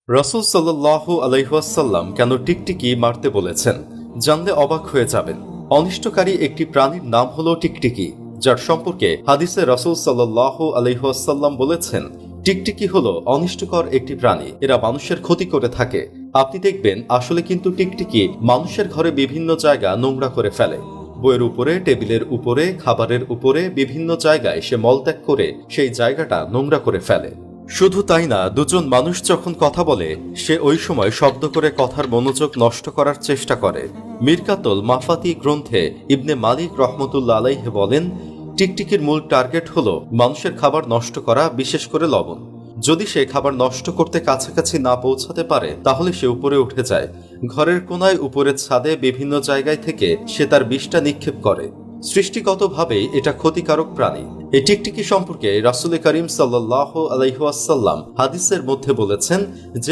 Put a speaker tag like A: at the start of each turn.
A: রাসূল সাল্লাল্লাহু আলাইহি ওয়াসাল্লাম কেন টিকটিকি মারতে বলেছেন জানলে অবাক হয়ে যাবেন। অনিষ্টকারী একটি প্রাণীর নাম হলো টিকটিকি, যার সম্পর্কে হাদিসে রাসূল সাল্লাল্লাহু আলাইহি ওয়াসাল্লাম বলেছেন, টিকটিকি হলো অনিষ্টকর একটি প্রাণী, এরা মানুষের ক্ষতি করে থাকে। আপনি দেখবেন আসলে কিন্তু টিকটিকি মানুষের ঘরে বিভিন্ন জায়গা নোংরা করে ফেলে। বইয়ের উপরে, টেবিলের উপরে, খাবারের উপরে বিভিন্ন জায়গায় সে মলত্যাগ করে সেই জায়গাটা নোংরা করে ফেলে। শুধু তাই না, দুজন মানুষ যখন কথা বলে সে ওই সময় শব্দ করে কথার মনোযোগ নষ্ট করার চেষ্টা করে। মিরকাতুল মাফাতি গ্রন্থে ইবনে মালিক রহমতুল্লাহ আলাইহি বলেন, টিকটিকির মূল টার্গেট হলো মানুষের খাবার নষ্ট করা, বিশেষ করে লবণ। যদি সে খাবার নষ্ট করতে কাছাকাছি না পৌঁছাতে পারে তাহলে সে উপরে উঠে যায়। ঘরের কোনায়, উপরের ছাদে, বিভিন্ন জায়গায় থেকে সে তার বিষটা নিক্ষেপ করে। সৃষ্টিগতভাবেই এটা ক্ষতিকারক প্রাণী। এই টিকটিকি সম্পর্কে রাসূল করিম সাল্লাল্লাহু আলাইহি ওয়াসাল্লাম হাদিসের মধ্যে বলেছেন যে